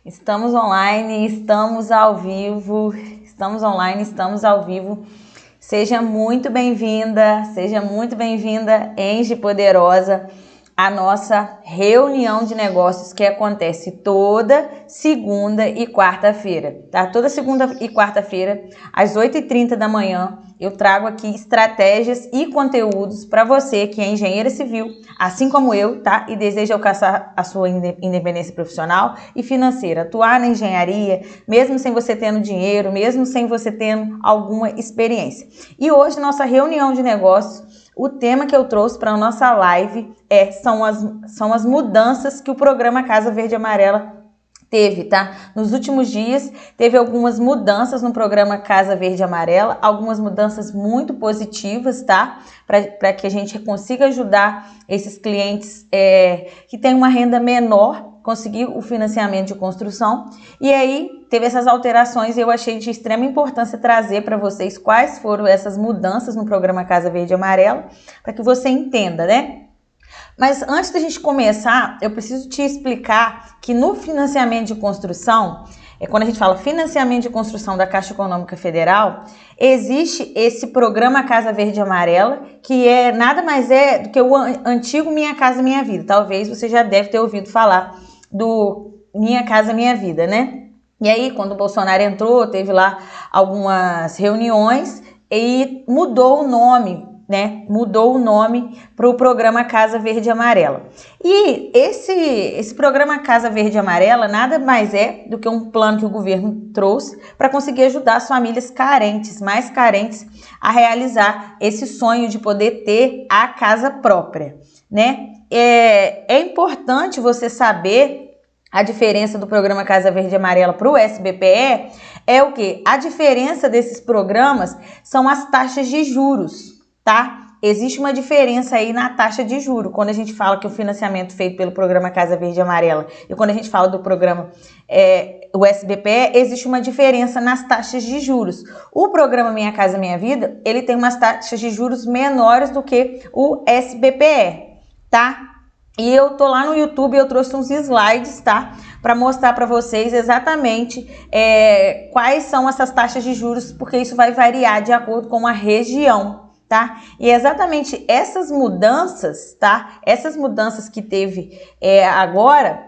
Estamos online, estamos ao vivo, estamos online, estamos ao vivo. Seja muito bem-vinda, Engie Poderosa, a nossa reunião de negócios que acontece toda segunda e quarta-feira, tá? Toda segunda e quarta-feira, às 8h30 da manhã, eu trago aqui estratégias e conteúdos para você que é engenheira civil, assim como eu, tá? E deseja alcançar a sua independência profissional e financeira, atuar na engenharia, mesmo sem você tendo dinheiro, mesmo sem você tendo alguma experiência. E hoje, nossa reunião de negócios, o tema que eu trouxe para a nossa live são as mudanças que o programa Casa Verde e Amarela teve, tá? Nos últimos dias, teve algumas mudanças no programa Casa Verde e Amarela, algumas mudanças muito positivas, tá? Para que a gente consiga ajudar esses clientes que têm uma renda menor, conseguir o financiamento de construção. E aí, teve essas alterações e eu achei de extrema importância trazer para vocês quais foram essas mudanças no programa Casa Verde e Amarela, para que você entenda, né? Mas antes da gente começar, eu preciso te explicar que no financiamento de construção, quando a gente fala financiamento de construção da Caixa Econômica Federal, existe esse programa Casa Verde e Amarela, que nada mais é do que o antigo Minha Casa Minha Vida. Talvez você já deve ter ouvido falar do Minha Casa Minha Vida, né? E aí, quando o Bolsonaro entrou, teve lá algumas reuniões e mudou o nome, né? Mudou o nome para o programa Casa Verde e Amarela. E esse programa Casa Verde e Amarela nada mais é do que um plano que o governo trouxe para conseguir ajudar as famílias carentes, mais carentes, a realizar esse sonho de poder ter a casa própria, né? É importante você saber a diferença do programa Casa Verde e Amarela para o SBPE. É o quê? A diferença desses programas são as taxas de juros, tá? Existe uma diferença aí na taxa de juros, quando a gente fala que o financiamento feito pelo programa Casa Verde e Amarela e quando a gente fala do programa o SBPE, existe uma diferença nas taxas de juros. O programa Minha Casa Minha Vida, ele tem umas taxas de juros menores do que o SBPE, tá? E eu tô lá no YouTube, eu trouxe uns slides, tá? Para mostrar para vocês exatamente quais são essas taxas de juros, porque isso vai variar de acordo com a região, tá? E exatamente essas mudanças, tá? Essas mudanças que teve agora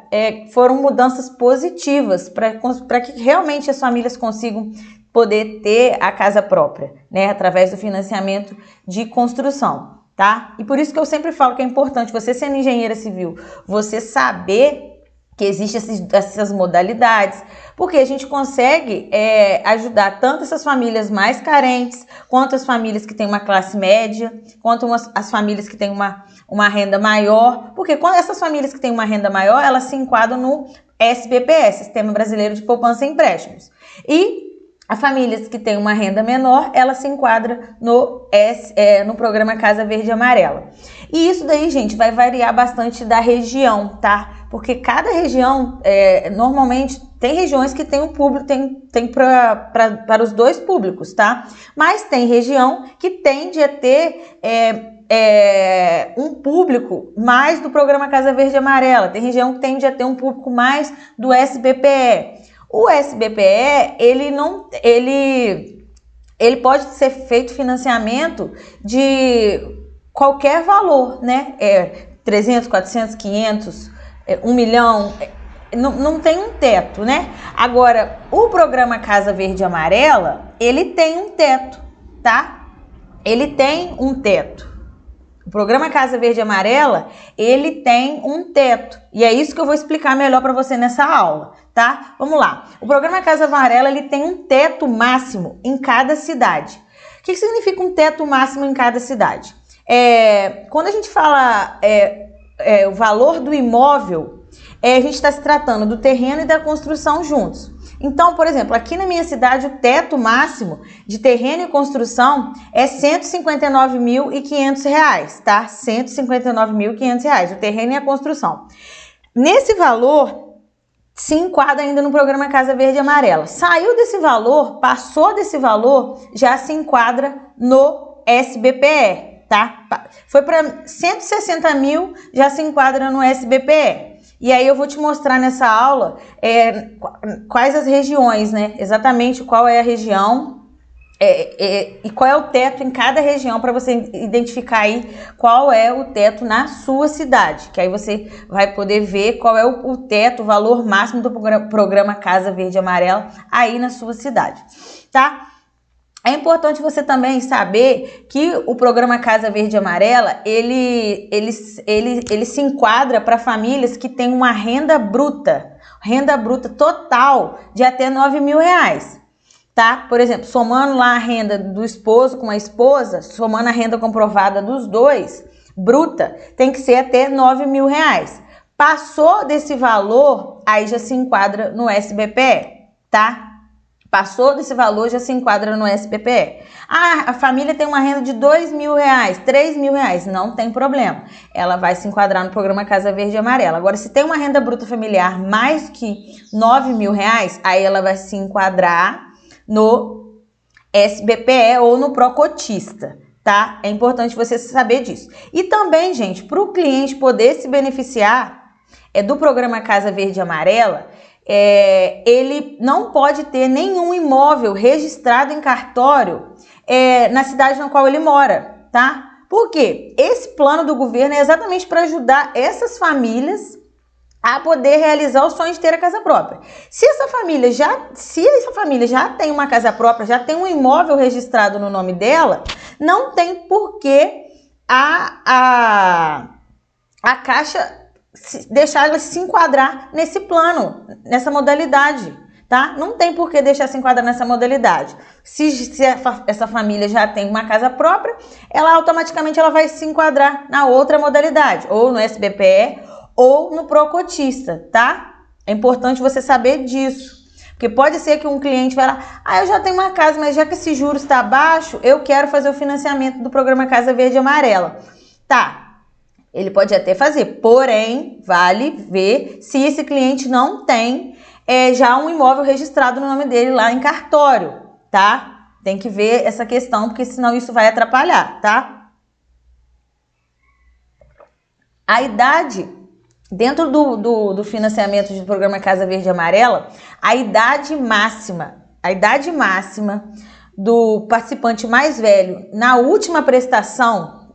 foram mudanças positivas para que realmente as famílias consigam poder ter a casa própria, né? Através do financiamento de construção. Tá? E por isso que eu sempre falo que é importante você, sendo engenheira civil, você saber que existem essas modalidades, porque a gente consegue ajudar tanto essas famílias mais carentes, quanto as famílias que têm uma classe média, quanto as famílias que têm uma renda maior, porque quando essas famílias que têm uma renda maior, elas se enquadram no SBPE, Sistema Brasileiro de Poupança e Empréstimos. E as famílias que têm uma renda menor, ela se enquadra no programa Casa Verde e Amarela. E isso daí, gente, vai variar bastante da região, tá? Porque cada região, normalmente, tem regiões que tem um público, tem para os dois públicos, tá? Mas tem região que tende a ter um público mais do programa Casa Verde e Amarela. Tem região que tende a ter um público mais do SBPE. O SBPE, ele pode ser feito financiamento de qualquer valor, né? 300, 400, 500, 1 milhão, não tem um teto, né? Agora, o programa Casa Verde e Amarela, ele tem um teto, tá? Ele tem um teto. O programa Casa Verde e Amarela, ele tem um teto. E é isso que eu vou explicar melhor para você nessa aula, tá? Vamos lá. O programa Casa Amarela, ele tem um teto máximo em cada cidade. O que significa um teto máximo em cada cidade? Quando a gente fala o valor do imóvel, a gente está se tratando do terreno e da construção juntos. Então, por exemplo, aqui na minha cidade, o teto máximo de terreno e construção é R$ 159.500, tá? R$ 159.500, o terreno e a construção. Nesse valor, se enquadra ainda no programa Casa Verde e Amarela. Saiu desse valor, passou desse valor, já se enquadra no SBPE, tá? Foi para 160 mil, já se enquadra no SBPE. E aí eu vou te mostrar nessa aula quais as regiões, né? Exatamente qual é a região e qual é o teto em cada região para você identificar aí qual é o teto na sua cidade. Que aí você vai poder ver qual é o teto, o valor máximo do programa Casa Verde e Amarela aí na sua cidade, tá? É importante você também saber que o programa Casa Verde e Amarela, ele se enquadra para famílias que têm uma renda bruta total de até R$9.000, tá? Por exemplo, somando lá a renda do esposo com a esposa, somando a renda comprovada dos dois, bruta, tem que ser até R$9.000. Passou desse valor, aí já se enquadra no SBPE, tá? Passou desse valor, já se enquadra no SBPE. Ah, a família tem uma renda de R$2.000, R$3.000, não tem problema. Ela vai se enquadrar no programa Casa Verde e Amarela. Agora, se tem uma renda bruta familiar mais que R$9.000, aí ela vai se enquadrar no SBPE ou no Procotista, tá? É importante você saber disso. E também, gente, para o cliente poder se beneficiar do programa Casa Verde e Amarela, ele não pode ter nenhum imóvel registrado em cartório na cidade na qual ele mora, tá? Por quê? Esse plano do governo é exatamente para ajudar essas famílias a poder realizar o sonho de ter a casa própria. Se essa família já tem uma casa própria, já tem um imóvel registrado no nome dela, não tem por que a Caixa deixar ela se enquadrar nesse plano, nessa modalidade, tá? Não tem por que deixar se enquadrar nessa modalidade. Se essa família já tem uma casa própria, ela automaticamente vai se enquadrar na outra modalidade, ou no SBPE, ou no Procotista, tá? É importante você saber disso. Porque pode ser que um cliente vai lá, eu já tenho uma casa, mas já que esse juros está baixo, eu quero fazer o financiamento do programa Casa Verde e Amarela. Tá, ele pode até fazer, porém, vale ver se esse cliente não tem já um imóvel registrado no nome dele lá em cartório, tá? Tem que ver essa questão, porque senão isso vai atrapalhar, tá? A idade... Dentro do financiamento do programa Casa Verde e Amarela, a idade máxima do participante mais velho na última prestação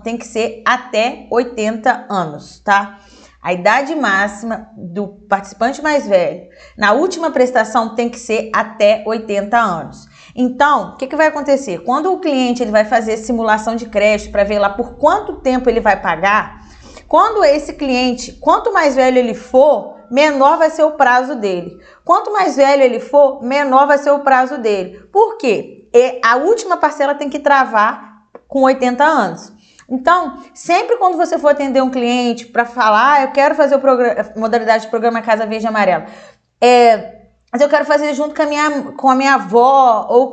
tem que ser até 80 anos, tá? A idade máxima do participante mais velho na última prestação tem que ser até 80 anos. Então, o que vai acontecer? Quando o cliente ele vai fazer simulação de crédito para ver lá por quanto tempo ele vai pagar, quando esse cliente, quanto mais velho ele for, menor vai ser o prazo dele. Quanto mais velho ele for, menor vai ser o prazo dele. Por quê? A última parcela tem que travar com 80 anos. Então, sempre quando você for atender um cliente para falar, eu quero fazer a modalidade de programa Casa Verde e Amarela, mas eu quero fazer junto com a minha avó ou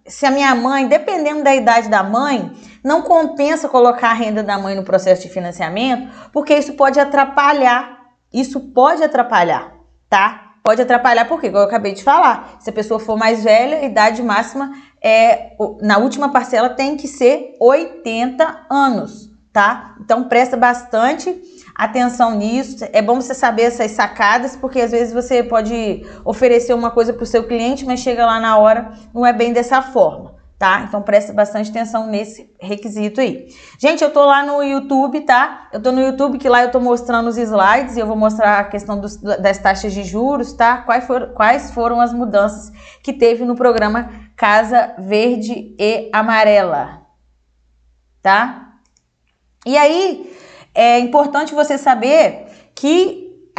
se a minha mãe, dependendo da idade da mãe, não compensa colocar a renda da mãe no processo de financiamento, porque isso pode atrapalhar. Tá? Pode atrapalhar porque, como eu acabei de falar, se a pessoa for mais velha, a idade máxima na última parcela tem que ser 80 anos, tá? Então presta bastante atenção nisso. É bom você saber essas sacadas, porque às vezes você pode oferecer uma coisa para o seu cliente, mas chega lá na hora, não é bem dessa forma, tá? Então presta bastante atenção nesse requisito aí. Gente, eu tô lá no YouTube, tá? Eu tô no YouTube, que lá eu tô mostrando os slides e eu vou mostrar a questão das taxas de juros, tá? Quais foram as mudanças que teve no programa Casa Verde e Amarela, tá? E aí, é importante você saber que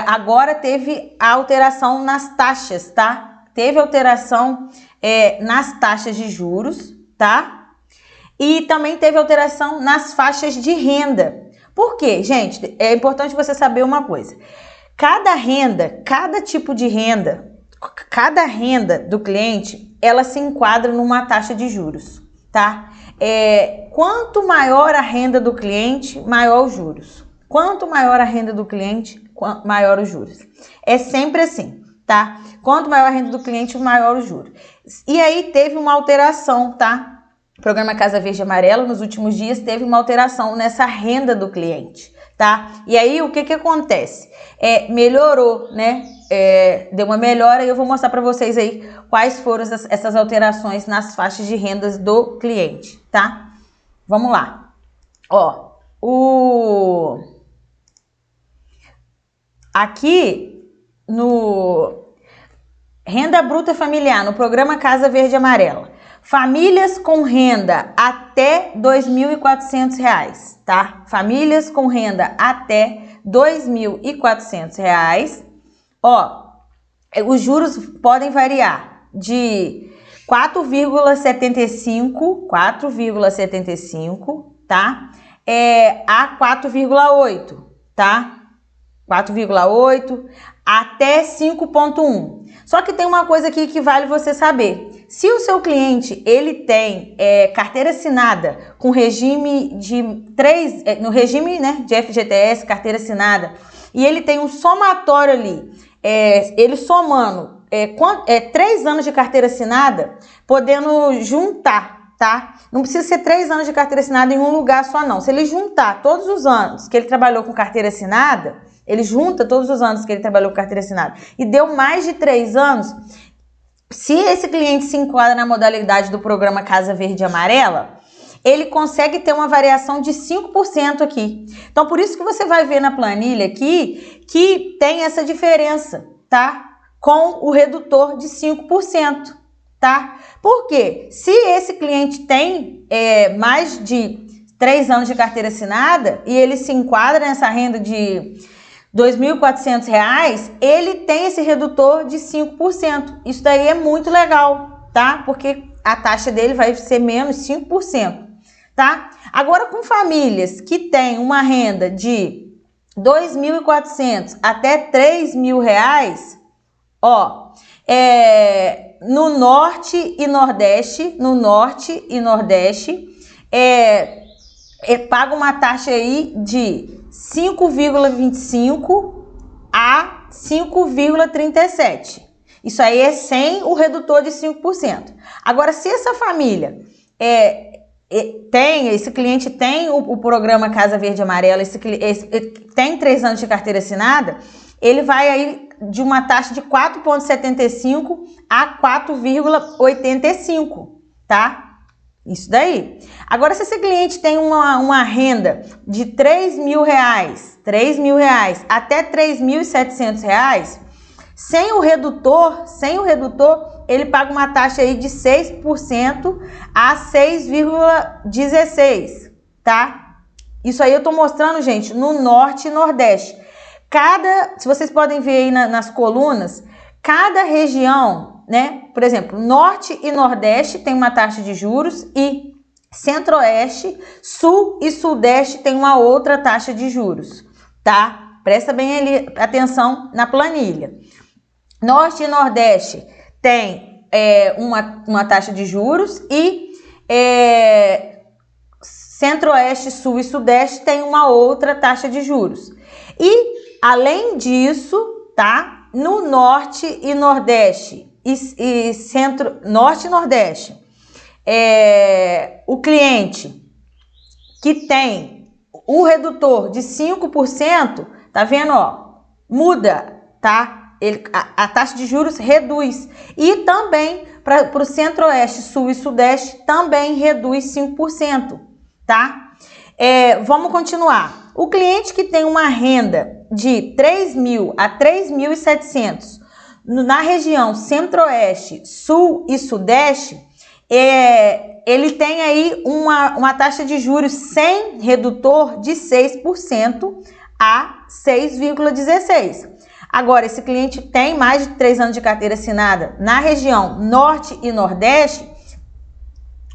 agora teve a alteração nas taxas, tá? Teve alteração nas taxas de juros, tá? E também teve alteração nas faixas de renda. Por quê, gente? É importante você saber uma coisa. Cada tipo de renda, cada renda do cliente, ela se enquadra numa taxa de juros, tá? Quanto maior a renda do cliente, maior os juros. Quanto maior a renda do cliente, maior os juros. É sempre assim, tá? Quanto maior a renda do cliente, maior os juros. E aí teve uma alteração, tá? O programa Casa Verde e Amarela, nos últimos dias, teve uma alteração nessa renda do cliente, tá? E aí, o que acontece? Melhorou, né? Deu uma melhora e eu vou mostrar para vocês aí quais foram essas alterações nas faixas de rendas do cliente, tá? Vamos lá. Ó, aqui no Renda Bruta Familiar, no programa Casa Verde e Amarela, famílias com renda até R$ 2.400, tá? Famílias com renda até R$ 2.400, ó, os juros podem variar de 4,75, tá? A 4,8, tá? 4,8 até 5,1. Só que tem uma coisa aqui que vale você saber. Se o seu cliente ele tem carteira assinada com regime de 3, no regime, né, de FGTS, carteira assinada, e ele tem um somatório ali, ele somando 3 anos de carteira assinada, podendo juntar, tá? Não precisa ser 3 anos de carteira assinada em um lugar só, não. Se ele juntar todos os anos que ele trabalhou com carteira assinada, ele junta todos os anos que ele trabalhou com carteira assinada e deu mais de 3 anos, se esse cliente se enquadra na modalidade do programa Casa Verde e Amarela, ele consegue ter uma variação de 5% aqui. Então, por isso que você vai ver na planilha aqui que tem essa diferença, tá? Com o redutor de 5%, tá? Por quê? Se esse cliente tem mais de 3 anos de carteira assinada e ele se enquadra nessa renda de R$ 2.400, ele tem esse redutor de 5%. Isso daí é muito legal, tá? Porque a taxa dele vai ser menos 5%, tá? Agora, com famílias que têm uma renda de R$ 2.400 até R$ 3.000, ó, no Norte e Nordeste, paga uma taxa aí de 5,25 a 5,37. Isso aí é sem o redutor de 5%. Agora, se essa família esse cliente tem o programa Casa Verde e Amarela, tem 3 anos de carteira assinada, ele vai aí de uma taxa de 4,75 a 4,85, tá? Isso daí. Agora, se esse cliente tem uma renda de R$ 3.000 até R$ 3.700, sem o redutor, ele paga uma taxa aí de 6% a 6,16, tá? Isso aí eu tô mostrando, gente, no Norte e Nordeste. Se vocês podem ver aí nas colunas, cada região, né? Por exemplo, Norte e Nordeste tem uma taxa de juros e Centro-Oeste, Sul e Sudeste tem uma outra taxa de juros, tá? Presta bem ali atenção na planilha. Norte e Nordeste tem uma taxa de juros e Centro-Oeste, Sul e Sudeste tem uma outra taxa de juros. E, além disso, tá? No Norte e Nordeste Norte e Nordeste, o cliente que tem o redutor de 5%, tá vendo, ó? Muda, tá? A taxa de juros reduz. E também para o Centro-Oeste, Sul e Sudeste também reduz 5%, tá? Vamos continuar. O cliente que tem uma renda de 3.000 a 3.700 na região Centro-Oeste, Sul e Sudeste, ele tem aí uma taxa de juros sem redutor de 6% a 6,16%. Agora, esse cliente tem mais de 3 anos de carteira assinada na região Norte e Nordeste,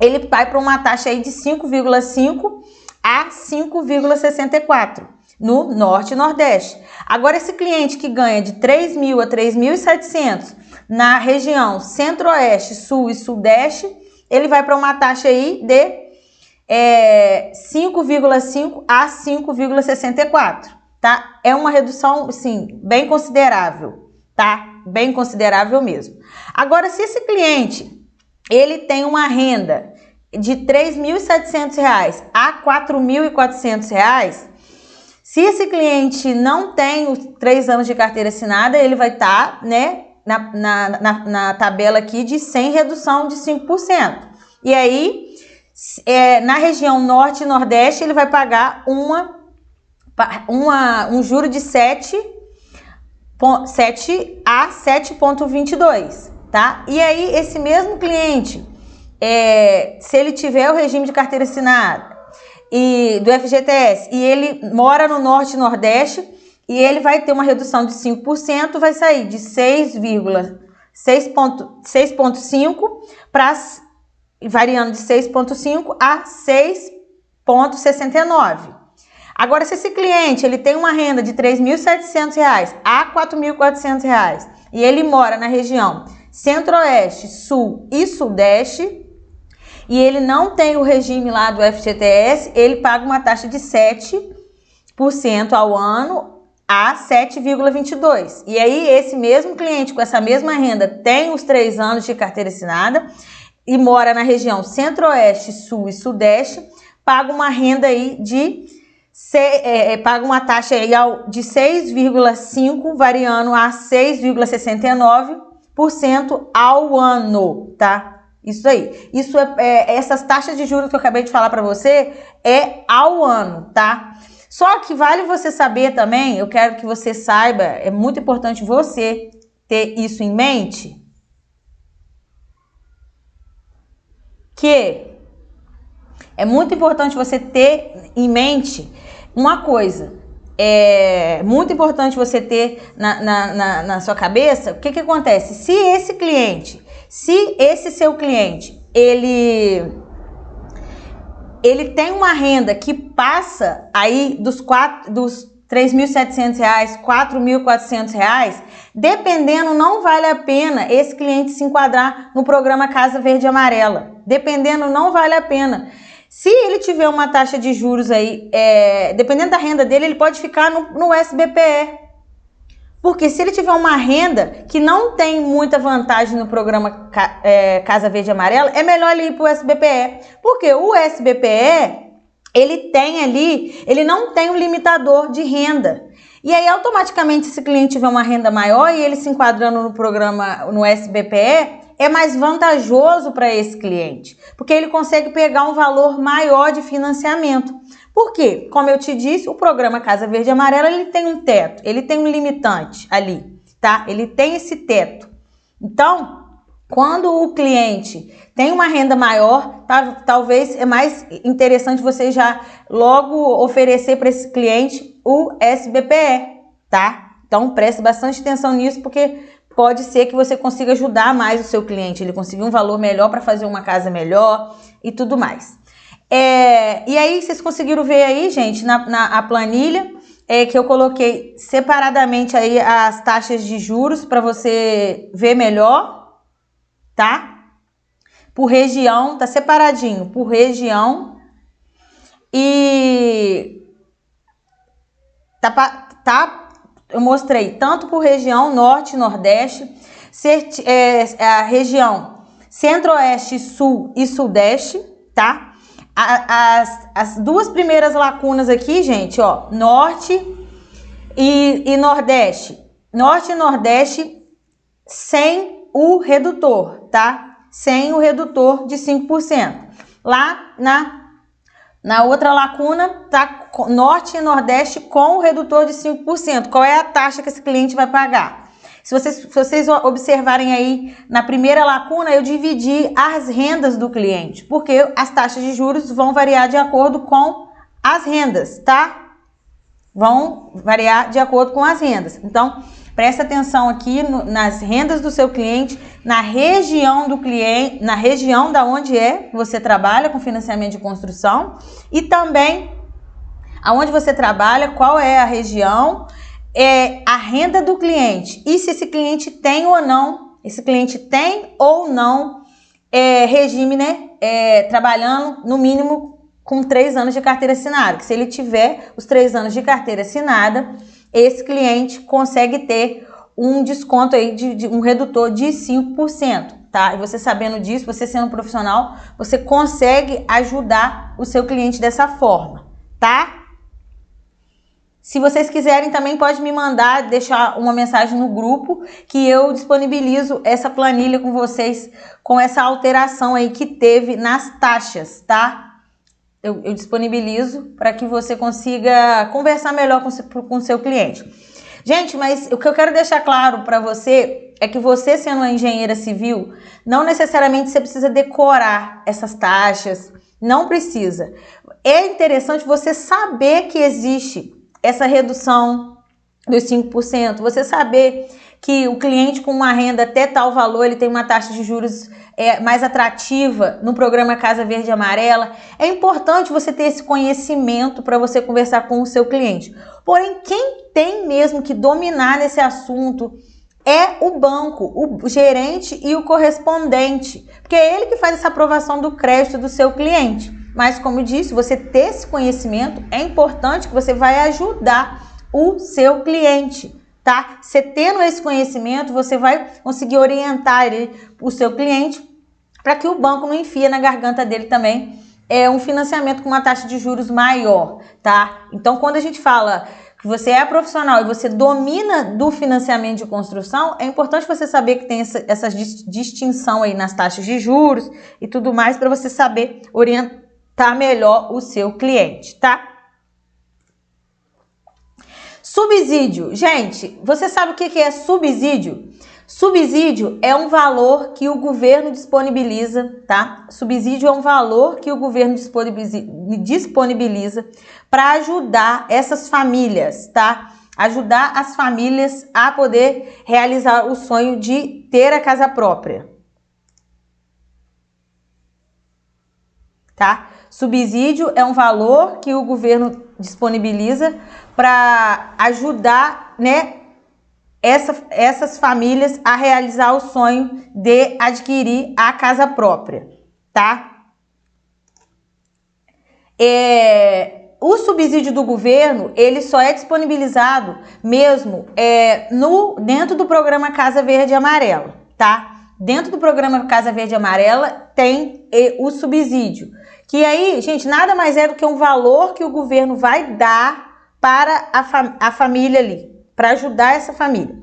ele vai para uma taxa aí de 5,5% a 5,64% no Norte e Nordeste. Agora, esse cliente que ganha de 3.000 a 3.700 na região Centro-Oeste, Sul e Sudeste, ele vai para uma taxa aí de 5,5% a 5,64%, tá? É uma redução, sim, bem considerável, tá? Bem considerável mesmo. Agora, se esse cliente ele tem uma renda de R$ 3.700 a R$ 4.400, Se esse cliente não tem os 3 anos de carteira assinada, ele vai estar, né, na tabela aqui de sem redução de 5%. E aí, na região norte e nordeste, ele vai pagar um juro de 7 a 7,22, tá? E aí, esse mesmo cliente, se ele tiver o regime de carteira assinada e do FGTS e ele mora no norte e nordeste, e ele vai ter uma redução de 5%, vai sair de 6,5 para variando de 6,5 a 6,69. Agora, se esse cliente ele tem uma renda de R$ 3.700 a R$ 4.400 e ele mora na região Centro-Oeste, Sul e Sudeste, e ele não tem o regime lá do FGTS, ele paga uma taxa de 7% ao ano a 7,22. E aí, esse mesmo cliente com essa mesma renda tem os 3 anos de carteira assinada e mora na região Centro-Oeste, Sul e Sudeste, paga uma renda aí paga uma taxa aí de 6,5 variando a 6,69% ao ano, tá? Isso aí. Essas taxas de juros que eu acabei de falar para você é ao ano, tá? Só que vale você saber também, eu quero que você saiba, é muito importante você ter isso em mente, que é muito importante você ter em mente uma coisa, é muito importante você ter na sua cabeça, o que acontece? Se esse seu cliente, ele tem uma renda que passa aí dos R$ 3.700, R$ 4.400, dependendo, não vale a pena esse cliente se enquadrar no programa Casa Verde e Amarela. Dependendo, não vale a pena. Se ele tiver uma taxa de juros aí, dependendo da renda dele, ele pode ficar no SBPE. Porque se ele tiver uma renda que não tem muita vantagem no programa Casa Verde e Amarela, é melhor ele ir para o SBPE. Porque o SBPE, ele não tem um limitador de renda. E aí, automaticamente, se esse cliente tiver uma renda maior e ele se enquadrando no programa, no SBPE, é mais vantajoso para esse cliente, porque ele consegue pegar um valor maior de financiamento. Por quê? Como eu te disse, o programa Casa Verde e Amarela, ele tem um teto, ele tem um limitante ali, tá? Ele tem esse teto. Então, quando o cliente tem uma renda maior, talvez é mais interessante você já logo oferecer para esse cliente o SBPE, tá? Então, preste bastante atenção nisso, porque pode ser que você consiga ajudar mais o seu cliente, ele conseguir um valor melhor para fazer uma casa melhor e tudo mais. E aí, vocês conseguiram ver aí, gente, a planilha que eu coloquei separadamente aí as taxas de juros para você ver melhor, tá? Por região, tá separadinho por região e eu mostrei tanto por região norte e nordeste, a região centro-oeste, sul e sudeste, tá? As duas primeiras lacunas aqui, gente, ó, norte e nordeste. Norte e nordeste sem o redutor, tá? Sem o redutor de 5%. Lá na outra lacuna, tá norte e nordeste com o redutor de 5%. Qual é a taxa que esse cliente vai pagar? Se vocês observarem aí, na primeira lacuna, eu dividi as rendas do cliente, porque as taxas de juros vão variar de acordo com as rendas, tá? Vão variar de acordo com as rendas. Então, presta atenção aqui nas rendas do seu cliente, na região do cliente, na região da onde você trabalha com financiamento de construção e também aonde você trabalha, qual é a região, a renda do cliente e se esse cliente tem ou não, regime, né, trabalhando no mínimo com 3 anos de carteira assinada, que se ele tiver os 3 anos de carteira assinada, esse cliente consegue ter um desconto aí de um redutor de 5%, tá? E você sabendo disso, você sendo um profissional, você consegue ajudar o seu cliente dessa forma, tá? Se vocês quiserem também pode me mandar, deixar uma mensagem no grupo que eu disponibilizo essa planilha com vocês, com essa alteração aí que teve nas taxas, tá? Eu disponibilizo para que você consiga conversar melhor com o seu cliente. Gente, mas o que eu quero deixar claro para você é que você, sendo uma engenheira civil, não necessariamente você precisa decorar essas taxas, não precisa. É interessante você saber que existe essa redução dos 5%, você saber que o cliente com uma renda até tal valor, ele tem uma taxa de juros mais atrativa no programa Casa Verde e Amarela. É importante você ter esse conhecimento para você conversar com o seu cliente. Porém, quem tem mesmo que dominar nesse assunto é o banco, o gerente e o correspondente, porque é ele que faz essa aprovação do crédito do seu cliente. Mas, como eu disse, você ter esse conhecimento é importante, que você vai ajudar o seu cliente, tá? Você tendo esse conhecimento, você vai conseguir orientar o seu cliente para que o banco não enfia na garganta dele também um financiamento com uma taxa de juros maior, tá? Então, quando a gente fala que você é profissional e você domina do financiamento de construção, é importante você saber que tem essa distinção aí nas taxas de juros e tudo mais, para você saber orientar melhor o seu cliente, tá? Subsídio. Gente, você sabe o que é subsídio? Subsídio é um valor que o governo disponibiliza, tá? Subsídio é um valor que o governo disponibiliza para ajudar essas famílias, tá? Ajudar as famílias a poder realizar o sonho de ter a casa própria, tá? Subsídio é um valor que o governo disponibiliza para ajudar, né, essas famílias a realizar o sonho de adquirir a casa própria, tá? O subsídio do governo, ele só é disponibilizado mesmo dentro do programa Casa Verde e Amarela, tá? Dentro do programa Casa Verde e Amarela tem o subsídio, que aí, gente, nada mais é do que um valor que o governo vai dar para a família ali, para ajudar essa família,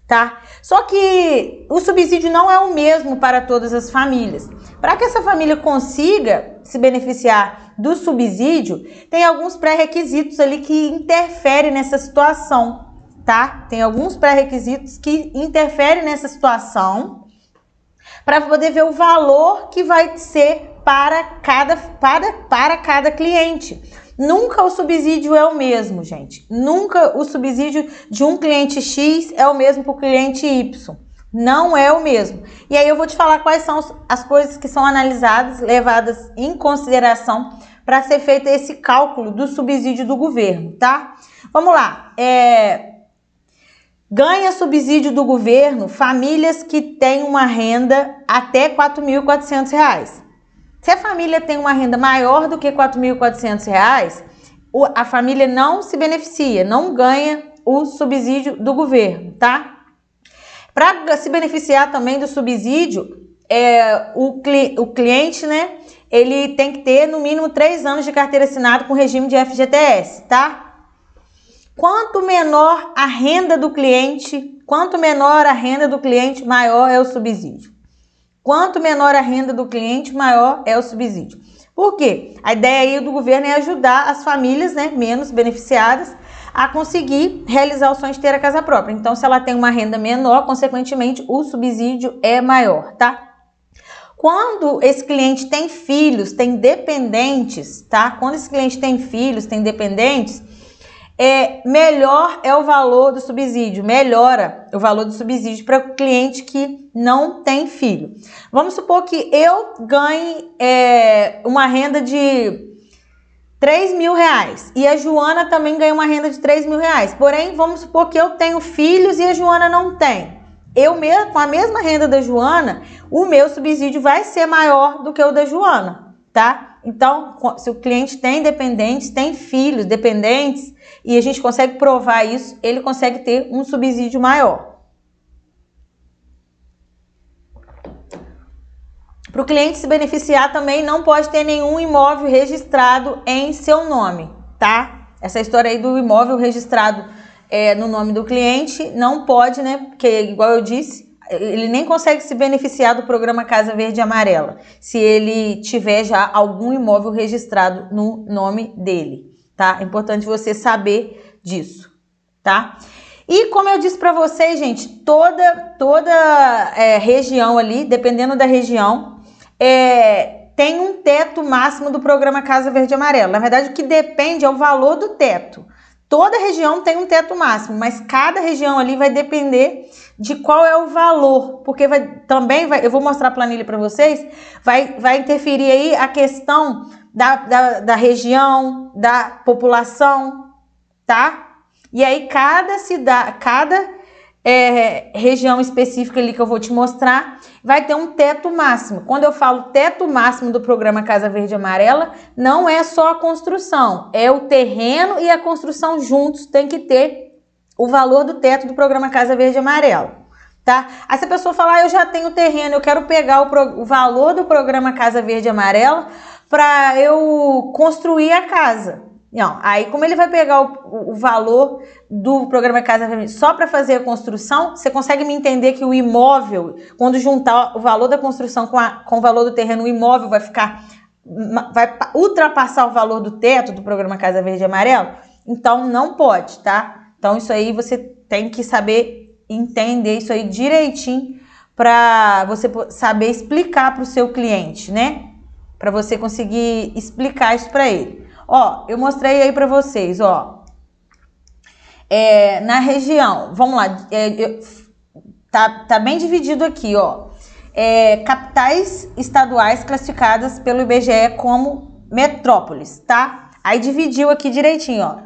tá? Só que o subsídio não é o mesmo para todas as famílias. Para que essa família consiga se beneficiar do subsídio, tem alguns pré-requisitos ali que interferem nessa situação, tá? Tem alguns pré-requisitos que interferem nessa situação para poder ver o valor que vai ser para cada cliente. Nunca o subsídio é o mesmo, gente. Nunca o subsídio de um cliente X é o mesmo para o cliente Y. Não é o mesmo. E aí eu vou te falar quais são as coisas que são analisadas, levadas em consideração para ser feito esse cálculo do subsídio do governo, tá? Vamos lá. Ganha subsídio do governo famílias que têm uma renda até R$ 4.400. Se a família tem uma renda maior do que R$ 4.400, a família não se beneficia, não ganha o subsídio do governo, tá? Para se beneficiar também do subsídio, o cliente, né, ele tem que ter no mínimo 3 anos de carteira assinada com regime de FGTS, tá? Quanto menor a renda do cliente, maior é o subsídio. Quanto menor a renda do cliente, maior é o subsídio. Por quê? A ideia aí do governo é ajudar as famílias, né, menos beneficiadas a conseguir realizar o sonho de ter a casa própria. Então, se ela tem uma renda menor, consequentemente, o subsídio é maior, tá? Quando esse cliente tem filhos, tem dependentes, tá? Quando esse cliente tem filhos, tem dependentes, melhor é o valor do subsídio, melhora o valor do subsídio para o cliente que não tem filho. Vamos supor que eu ganhe uma renda de R$3.000 e a Joana também ganha uma renda de R$3.000. Porém, vamos supor que eu tenho filhos e a Joana não tem. Eu mesmo, com a mesma renda da Joana, o meu subsídio vai ser maior do que o da Joana, tá? Então, se o cliente tem dependentes, tem filhos dependentes, e a gente consegue provar isso, ele consegue ter um subsídio maior. Para o cliente se beneficiar também, não pode ter nenhum imóvel registrado em seu nome, tá? Essa história aí do imóvel registrado no nome do cliente não pode, né? Porque, igual eu disse, ele nem consegue se beneficiar do programa Casa Verde e Amarela, se ele tiver já algum imóvel registrado no nome dele, tá? É importante você saber disso, tá? E como eu disse para vocês, gente, toda região ali, dependendo da região, tem um teto máximo do programa Casa Verde e Amarela. Na verdade, o que depende é o valor do teto. Toda região tem um teto máximo, mas cada região ali vai depender de qual é o valor, porque eu vou mostrar a planilha para vocês, vai interferir aí a questão da região, da população, tá? E aí cada região específica ali que eu vou te mostrar vai ter um teto máximo. Quando eu falo teto máximo do programa Casa Verde e Amarela, não é só a construção, é o terreno e a construção juntos, tem que ter o valor do teto do programa Casa Verde e Amarela, tá? Aí se a pessoa falar, eu já tenho terreno, eu quero pegar o valor do programa Casa Verde e Amarela para eu construir a casa. Não, aí como ele vai pegar o valor do programa Casa Verde só para fazer a construção, você consegue me entender que o imóvel, quando juntar o valor da construção com o valor do terreno, o imóvel vai ultrapassar o valor do teto do programa Casa Verde e Amarelo? Então não pode, tá? Então isso aí você tem que saber entender isso aí direitinho para você saber explicar para o seu cliente, né? Para você conseguir explicar isso para ele. Ó, eu mostrei aí para vocês, ó. Na região, vamos lá, tá bem dividido aqui, ó. Capitais estaduais classificadas pelo IBGE como metrópoles, tá? Aí dividiu aqui direitinho, ó.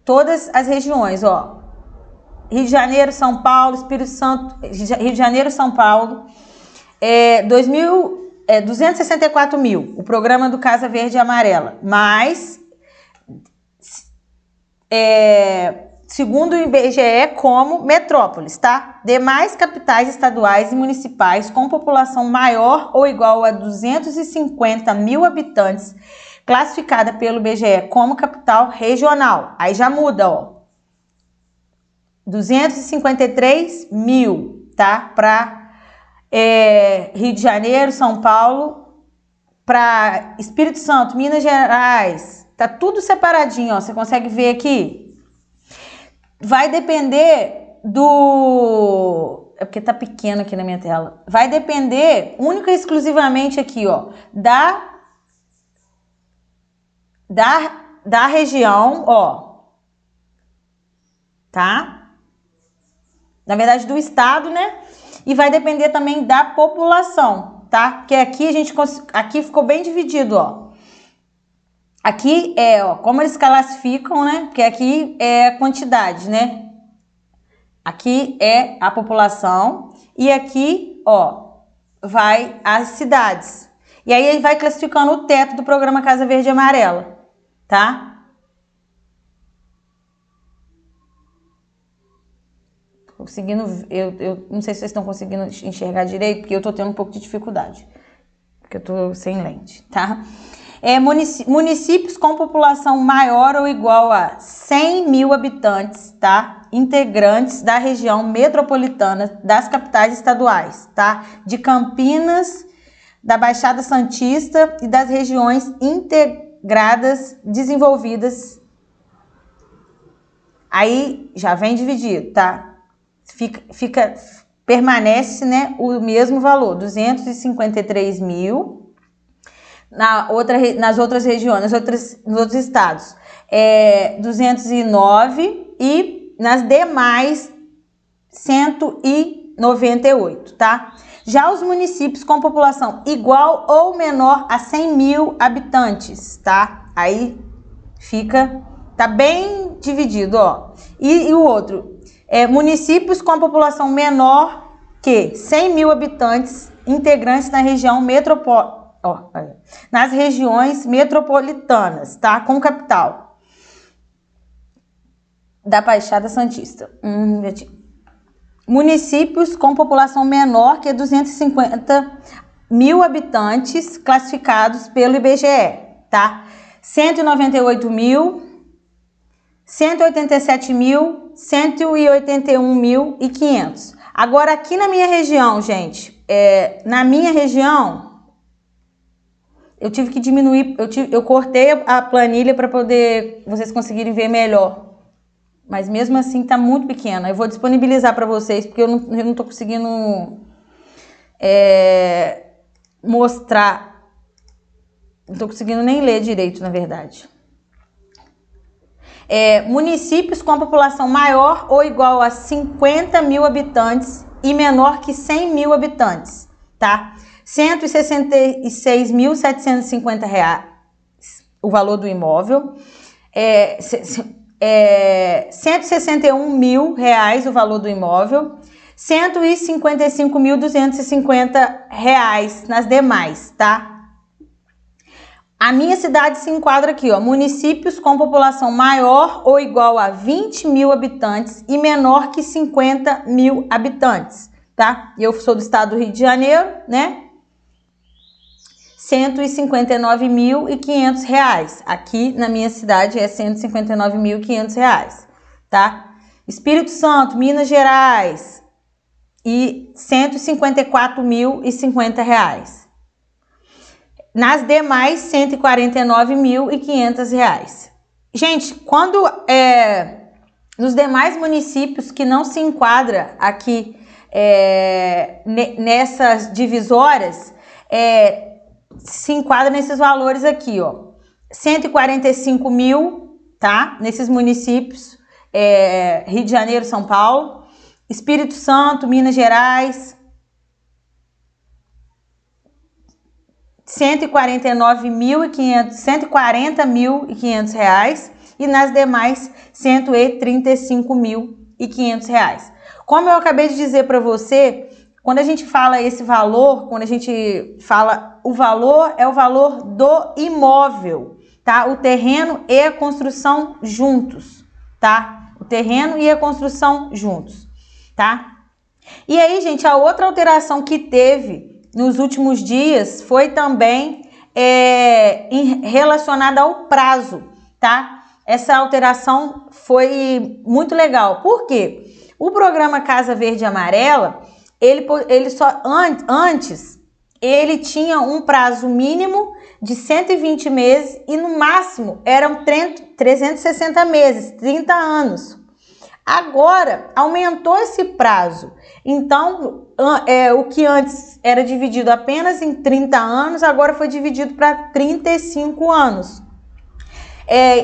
Todas as regiões, ó. Rio de Janeiro, São Paulo, Espírito Santo, Rio de Janeiro, São Paulo, 264 mil, o programa do Casa Verde e Amarela, mas, segundo o IBGE, como metrópoles, tá? Demais capitais estaduais e municipais com população maior ou igual a 250 mil habitantes, classificada pelo IBGE como capital regional. Aí já muda, ó. 253 mil, tá? Para Rio de Janeiro, São Paulo, para Espírito Santo, Minas Gerais, tá tudo separadinho, ó, você consegue ver aqui. Vai depender é porque tá pequeno aqui na minha tela. Vai depender única e exclusivamente aqui, ó, da região, ó, tá? Na verdade, do estado, né? E vai depender também da população, tá? Porque aqui ficou bem dividido, ó. Aqui ó, como eles classificam, né? Porque aqui é a quantidade, né? Aqui é a população e aqui, ó, vai as cidades. E aí ele vai classificando o teto do programa Casa Verde e Amarela, tá? Eu não sei se vocês estão conseguindo enxergar direito, porque eu tô tendo um pouco de dificuldade, porque eu tô sem lente, tá? Municípios com população maior ou igual a 100 mil habitantes, tá? Integrantes da região metropolitana das capitais estaduais, tá? De Campinas, da Baixada Santista e das regiões integradas desenvolvidas. Aí já vem dividido, tá? Permanece, né, o mesmo valor, 253 mil, nas outras regiões, nos outros estados, 209 e nas demais 198, tá? Já os municípios com população igual ou menor a 100 mil habitantes, tá? Aí tá bem dividido, ó. E o outro, municípios com população menor que 100 mil habitantes, integrantes na região nas regiões metropolitanas, tá? Com capital da Baixada Santista. Municípios com população menor que 250 mil habitantes, classificados pelo IBGE, tá? 198 mil 187 mil, 181.500. Agora, aqui na minha região, gente, na minha região, eu tive que diminuir, eu cortei a planilha para poder vocês conseguirem ver melhor. Mas mesmo assim tá muito pequena. Eu vou disponibilizar para vocês, porque eu não tô conseguindo mostrar. Não tô conseguindo nem ler direito, na verdade. Municípios com a população maior ou igual a 50 mil habitantes e menor que 100 mil habitantes, tá? R$ 166.750 o valor do imóvel. R$161.000 o valor do imóvel, R$155.250 nas demais, tá? A minha cidade se enquadra aqui, ó, municípios com população maior ou igual a 20 mil habitantes e menor que 50 mil habitantes, tá? Eu sou do estado do Rio de Janeiro, né? R$159.500. Aqui na minha cidade é R$159.500, tá? Espírito Santo, Minas Gerais, e R$154.050. Nas demais, R$149.500. Gente, quando nos demais municípios que não se enquadra aqui nessas divisórias, se enquadra nesses valores aqui, ó. 145 mil, tá? Nesses municípios, Rio de Janeiro, São Paulo, Espírito Santo, Minas Gerais, 140.500 reais, e nas demais, R$135.500. Como eu acabei de dizer para você, quando a gente fala esse valor, quando a gente fala o valor, é o valor do imóvel, tá? O terreno e a construção juntos, tá? O terreno e a construção juntos, tá? E aí, gente, a outra alteração que teve nos últimos dias foi também relacionada ao prazo, tá? Essa alteração foi muito legal. Por quê? O programa Casa Verde e Amarela, ele só antes ele tinha um prazo mínimo de 120 meses e no máximo eram 360 meses, 30 anos. Agora aumentou esse prazo. Então, o que antes era dividido apenas em 30 anos, agora foi dividido para 35 anos.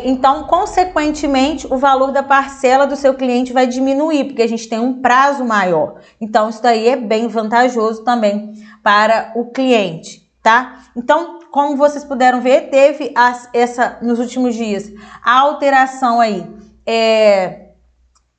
Então, consequentemente, o valor da parcela do seu cliente vai diminuir, porque a gente tem um prazo maior. Então, isso daí é bem vantajoso também para o cliente, tá? Então, como vocês puderam ver, teve nos últimos dias a alteração aí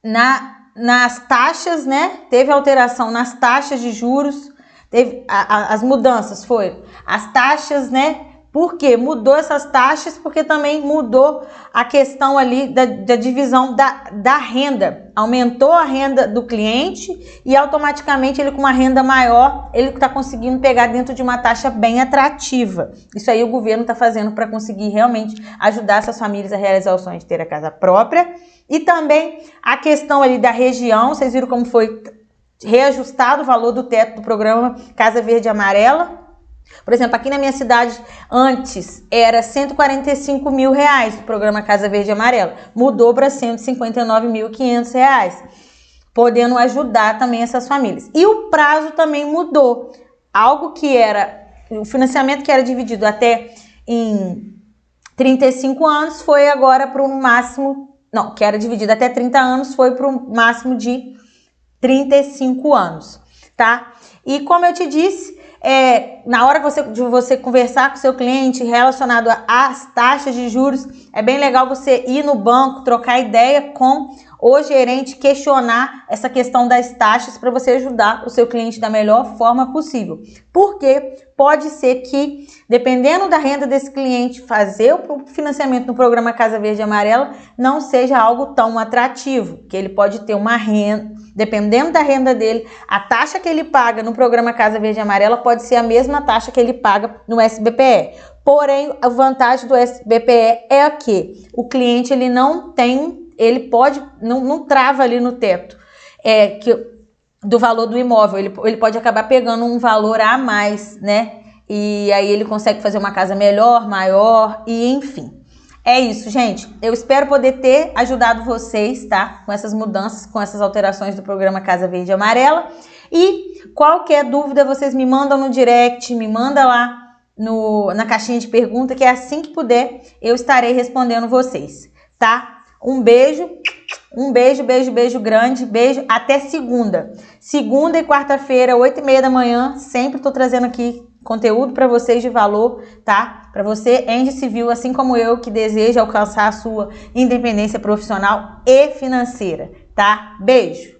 nas taxas, né? Teve alteração nas taxas de juros, teve as mudanças, foi as taxas, né? Por quê? Mudou essas taxas porque também mudou a questão ali da divisão da renda. Aumentou a renda do cliente e automaticamente ele, com uma renda maior, ele está conseguindo pegar dentro de uma taxa bem atrativa. Isso aí o governo está fazendo para conseguir realmente ajudar essas famílias a realizar o sonho de ter a casa própria. E também a questão ali da região, vocês viram como foi reajustado o valor do teto do programa Casa Verde e Amarela. Por exemplo, aqui na minha cidade, antes era R$145 mil o programa Casa Verde e Amarela. Mudou para R$159.500, podendo ajudar também essas famílias. E o prazo também mudou. Algo que era, o financiamento que era dividido até em 35 anos, foi agora para o máximo, não, que era dividido até 30 anos, foi para o máximo de 35 anos, tá? E como eu te disse, na hora de você conversar com o seu cliente relacionado às taxas de juros, é bem legal você ir no banco, trocar ideia com o gerente, questionar essa questão das taxas para você ajudar o seu cliente da melhor forma possível. Porque pode ser que, dependendo da renda desse cliente, fazer o financiamento no programa Casa Verde e Amarela não seja algo tão atrativo, que ele pode ter uma renda, dependendo da renda dele, a taxa que ele paga no programa Casa Verde e Amarela pode ser a mesma taxa que ele paga no SBPE. Porém, a vantagem do SBPE é que o cliente ele não tem ele pode, não trava ali no teto do valor do imóvel, ele pode acabar pegando um valor a mais, né? E aí ele consegue fazer uma casa melhor, maior e enfim. É isso, gente. Eu espero poder ter ajudado vocês, tá? Com essas mudanças, com essas alterações do programa Casa Verde e Amarela. E qualquer dúvida, vocês me mandam no direct, me manda lá na caixinha de pergunta, que assim que puder, eu estarei respondendo vocês, tá? Um beijo grande, beijo, até segunda. Segunda e quarta-feira, 8h30 da manhã, sempre tô trazendo aqui conteúdo para vocês de valor, tá? Para você, Engie Civil, assim como eu, que deseja alcançar a sua independência profissional e financeira, tá? Beijo!